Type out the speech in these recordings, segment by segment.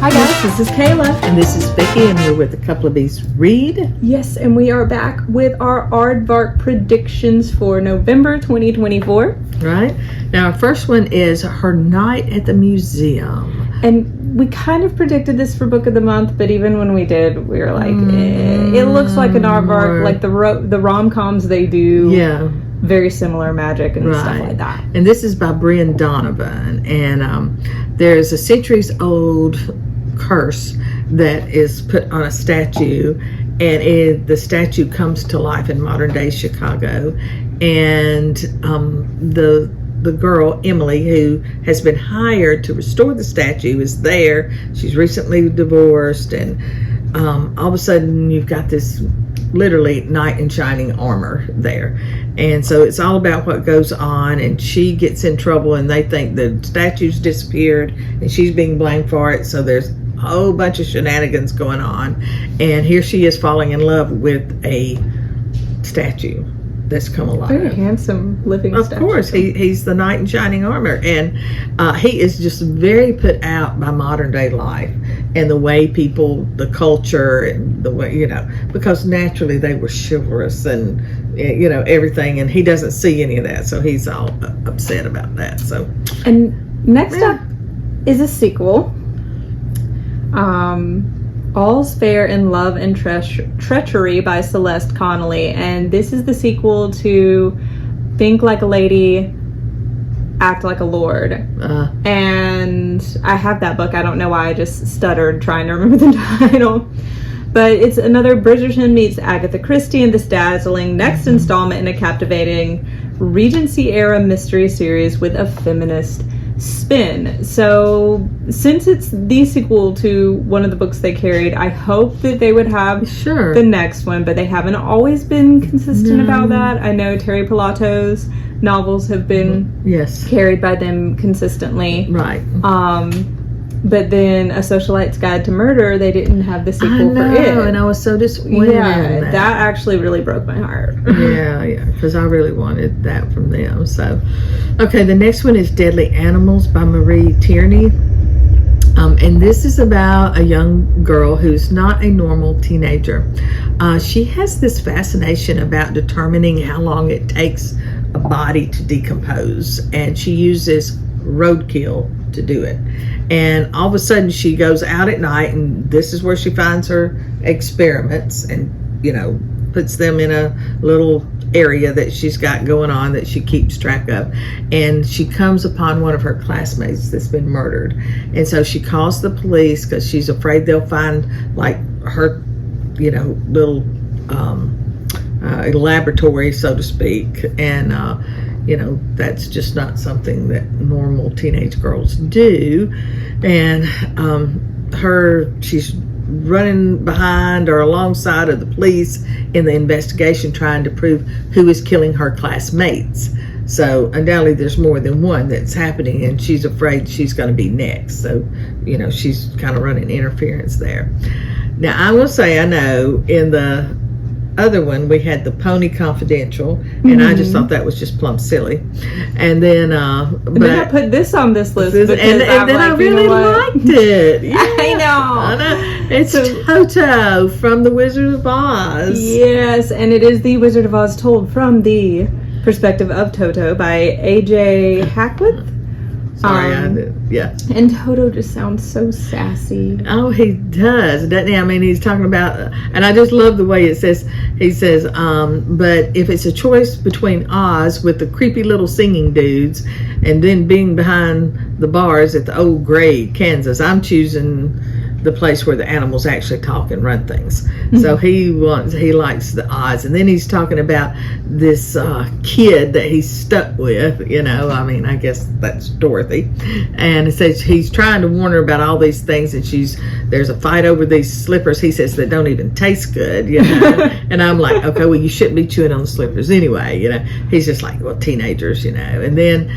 Hi guys, this is Kayla. And this is Vicky, and we're with a couple of these read. Yes, and we are back with our Aardvark predictions for November 2024. Right? Now, our first one is Her Night at the Museum. And we kind of predicted this for Book of the Month, but even when we did, we were like, it looks like an Aardvark, like the rom-coms they do. Yeah. Very similar magic and stuff like that. And this is by Bryn Donovan. And there's a centuries-old curse that is put on a statue, and the statue comes to life in modern-day Chicago. And the girl, Emily, who has been hired to restore the statue, is there. She's recently divorced, and all of a sudden you've got this literally knight in shining armor there. And so it's all about what goes on, and she gets in trouble, and they think the statue's disappeared and she's being blamed for it. So there's a whole bunch of shenanigans going on, and here she is falling in love with a statue that's come alive. Very handsome living statue. Of course, he's the knight in shining armor, and he is just very put out by modern day life and the way people, the culture, and the way, because naturally they were chivalrous and everything, and he doesn't see any of that, so he's all upset about that. So, and next up is a sequel. All's Fair in Love and Treachery by Celeste Conally, and this is the sequel to Think Like a Lady, Act Like a Lord. And I have that book. I don't know why I just stuttered trying to remember the title. But it's another Bridgerton meets Agatha Christie in this dazzling next installment in a captivating Regency-era mystery series with a feminist spin. So since it's the sequel to one of the books they carried, I hope that they would have the next one, but they haven't always been consistent about that. I know Terry Pilato's novels have been carried by them consistently. Right. But then A Socialite's Guide to Murder, they didn't have the sequel for it. And I was so disappointed. Yeah, that actually really broke my heart. Yeah, because I really wanted that from them. So, okay, the next one is Deadly Animals by Marie Tierney. And this is about a young girl who's not a normal teenager. She has this fascination about determining how long it takes a body to decompose, and she uses roadkill to do it. And all of a sudden she goes out at night, and this is where she finds her experiments and puts them in a little area that she's got going on that she keeps track of, and she comes upon one of her classmates that's been murdered. And so she calls the police because she's afraid they'll find like her little laboratory, so to speak. And that's just not something that normal teenage girls do. And she's running behind or alongside of the police in the investigation, trying to prove who is killing her classmates. So undoubtedly there's more than one that's happening, and she's afraid she's going to be next. So she's kind of running interference there. Now I will say, I know in the other one we had The Pony Confidential, and I just thought that was just plumb silly. And then but I put this on this list because and then I really liked it. Yeah, I know. It's Toto from The Wizard of Oz. Yes, and it is The Wizard of Oz told from the perspective of Toto by A.J. Hackwith. Sorry, I did. Yeah. And Toto just sounds so sassy. Oh, he does, doesn't he? I mean, he's talking about, and I just love the way it says, he says, but if it's a choice between Oz with the creepy little singing dudes and then being behind the bars at the old gray Kansas, I'm choosing the place where the animals actually talk and run things. So he likes the Oz. And then he's talking about this kid that he's stuck with, I mean, I guess that's Dorothy. And it says he's trying to warn her about all these things, and there's a fight over these slippers, he says, that don't even taste good, And I'm like, okay, well, you shouldn't be chewing on the slippers anyway, He's just like, well, teenagers, And then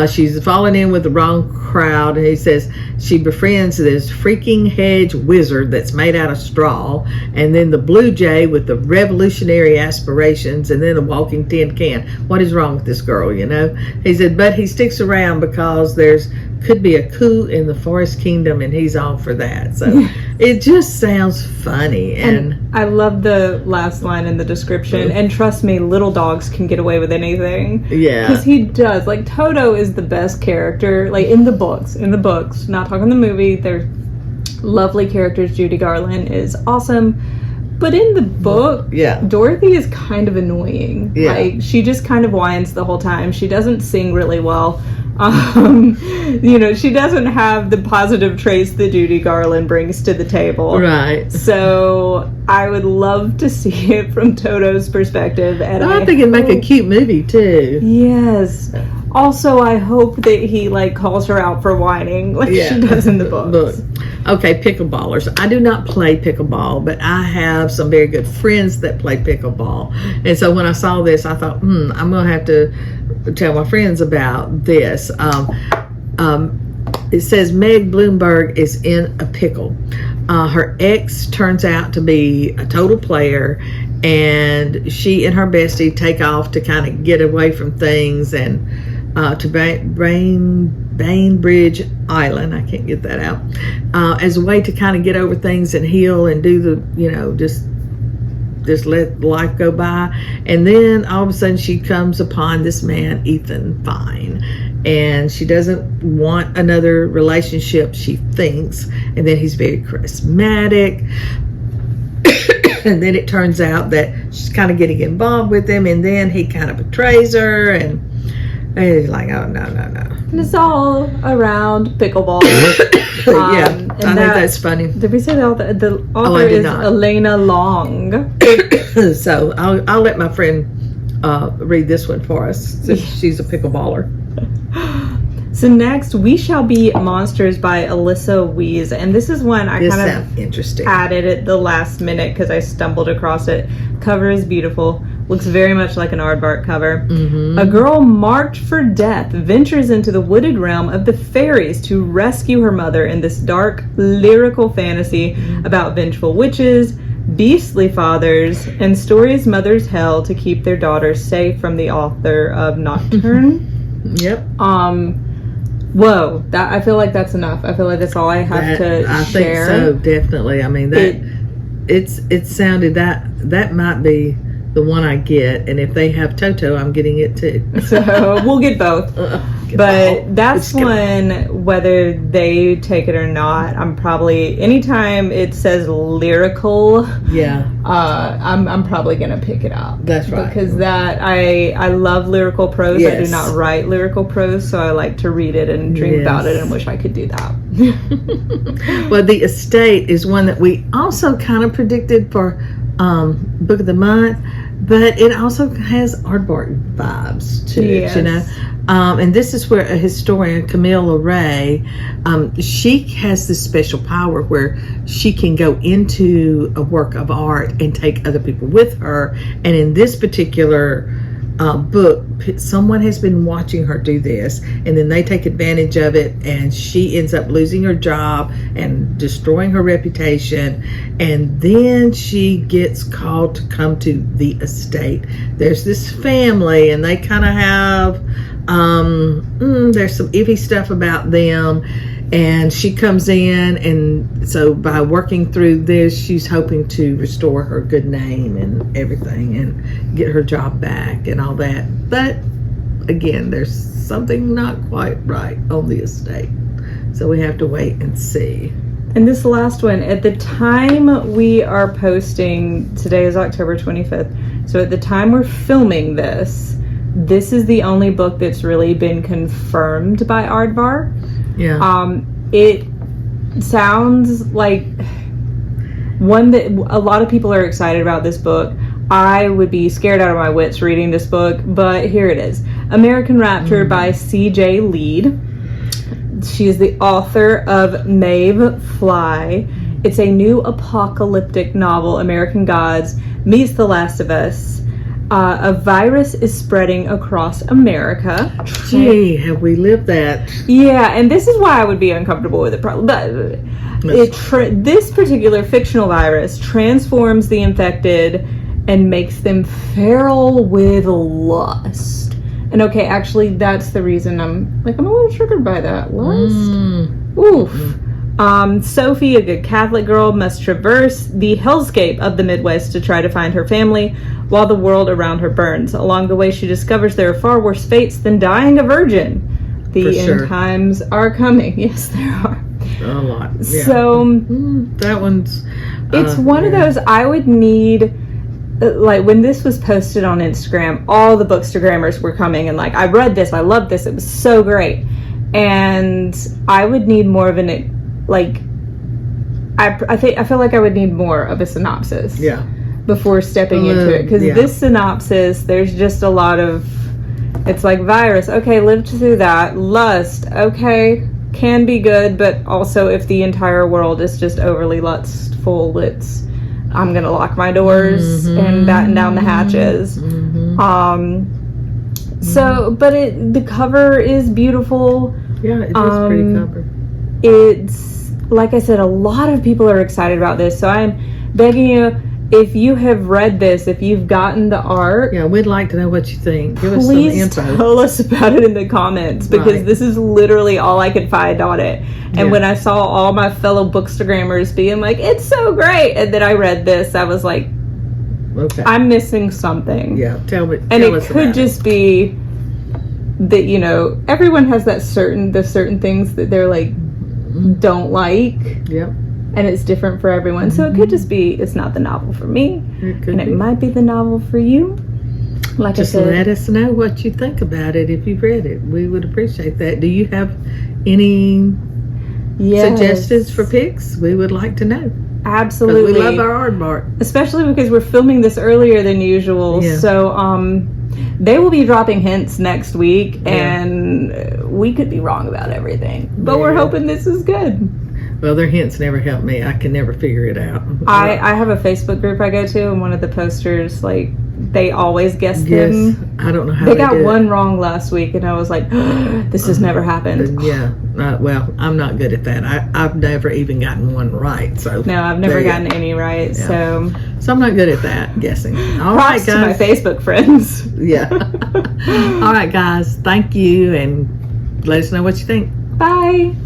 she's falling in with the wrong crowd, and he says she befriends this freaking head edge wizard that's made out of straw, and then the blue jay with the revolutionary aspirations, and then a walking tin can. What is wrong with this girl, you know? He said, but he sticks around because could be a coup in the forest kingdom, and he's all for that. So it just sounds funny. And I love the last line in the description. And trust me, little dogs can get away with anything. Yeah, because he does. Like, Toto is the best character, like in the books, not talking the movie. They're lovely characters. Judy Garland is awesome, but in the book, Dorothy is kind of annoying. Like, she just kind of whines the whole time. She doesn't sing really well. You know, she doesn't have the positive traits that Judy Garland brings to the table. Right. So I would love to see it from Toto's perspective. And I think it'd make a cute movie too. Yes. Also, I hope that he like calls her out for whining like she does in the books. Okay, pickleballers. I do not play pickleball, but I have some very good friends that play pickleball. And so when I saw this, I thought, I'm going to have to tell my friends about this. It says Meg Bloomberg is in a pickle. Her ex turns out to be a total player, and she and her bestie take off to kind of get away from things and to Bainbridge Island. I can't get that out. As a way to kind of get over things and heal and do the, you know, just let life go by. And then all of a sudden she comes upon this man, Ethan Fine, and she doesn't want another relationship, she thinks. And then he's very charismatic. And then it turns out that she's kind of getting involved with him, and then he kind of betrays her, and he's like, oh, no. And it's all around pickleball. I think that's funny. Did we say the author is not. Elena Long. So I'll let my friend read this one for us, since she's a pickleballer. So next, We Shall Be Monsters by Alyssa Wees. And this is one I kind of interesting. Added at the last minute because I stumbled across it. Cover is beautiful. Looks very much like an Aardvark cover. A girl marked for death ventures into the wooded realm of the fairies to rescue her mother in this dark, lyrical fantasy about vengeful witches, beastly fathers, and stories mothers tell to keep their daughters safe from the author of Nocturne. Whoa, that I feel like that's enough. I feel like that's all I have to share. I think so, definitely. I mean, it sounded that might be the one I get, and if they have Toto, I'm getting it too. So we'll get both. But that's one, whether they take it or not, I'm probably, anytime it says lyrical, I'm probably gonna pick it up. That's right. Because I love lyrical prose. Yes. I do not write lyrical prose, so I like to read it and dream about it and wish I could do that. Well, The Estate is one that we also kind of predicted for Book of the Month, but it also has Aardvark vibes too, you know. And this is where a historian, Camille Ray, she has this special power where she can go into a work of art and take other people with her. And in this particular book, someone has been watching her do this, and then they take advantage of it, and she ends up losing her job and destroying her reputation, and then she gets called to come to the estate. There's this family, and they kind of have there's some iffy stuff about them, and she comes in, and so by working through this, she's hoping to restore her good name and everything and get her job back and all that. But again, there's something not quite right on the estate, so we have to wait and see. And this last one, at the time we are posting, today is October 25th, so at the time we're filming this is the only book that's really been confirmed by Aardvark. It sounds like one that a lot of people are excited about this book. I would be scared out of my wits reading this book, but here it is. American Rapture by C.J. Leede. She is the author of Maeve Fly. It's a new apocalyptic novel, American Gods meets The Last of Us. A virus is spreading across America. Gee, have we lived that? Yeah, and this is why I would be uncomfortable with it. But this particular fictional virus transforms the infected and makes them feral with lust. And okay, actually, that's the reason I'm a little triggered by that. Lust? Oof. Sophie, a good Catholic girl, must traverse the hellscape of the Midwest to try to find her family while the world around her burns. Along the way, she discovers there are far worse fates than dying a virgin. The end times are coming. Yes, there are. A lot. Yeah. So, that one's... it's one of those I would need... Like, when this was posted on Instagram, all the Bookstagrammers were coming and I read this, I loved this, it was so great. And I would need more of an... I feel like I would need more of a synopsis. Yeah. Before stepping into it, because this synopsis, there's just a lot of, it's like virus, okay, lived through that. Lust, okay, can be good, but also if the entire world is just overly lustful, I'm gonna lock my doors and batten down the hatches. So, but the cover is beautiful. Yeah, it is pretty cover. It's, like I said, a lot of people are excited about this, so I'm begging you, if you have read this, if you've gotten the art, we'd like to know what you think. Give us some please info. tell us about it in the comments, because this is literally all I could find on it. And when I saw all my fellow Bookstagrammers being like, it's so great, and then I read this, I was like, okay, I'm missing something. Yeah, tell us. And it could just be that, everyone has the certain things that they're don't like. Yep. And it's different for everyone. So it could just be, it's not the novel for me. It might be the novel for you. Like just I said, let us know what you think about it if you've read it. We would appreciate that. Do you have any suggestions for picks? We would like to know. Absolutely. We love our Aardvark. Especially because we're filming this earlier than usual. Yeah. So they will be dropping hints next week, and we could be wrong about everything. But we're hoping this is good. Well, their hints never help me. I can never figure it out. I have a Facebook group I go to, and one of the posters, they always guess them. I don't know how they got one wrong last week, and I was like, this has never happened. Well, I'm not good at that. I've never even gotten one right. So no, I've never gotten any right. Yeah. So I'm not good at that, guessing. All right, guys. To my Facebook friends. Yeah. All right, guys. Thank you, and let us know what you think. Bye.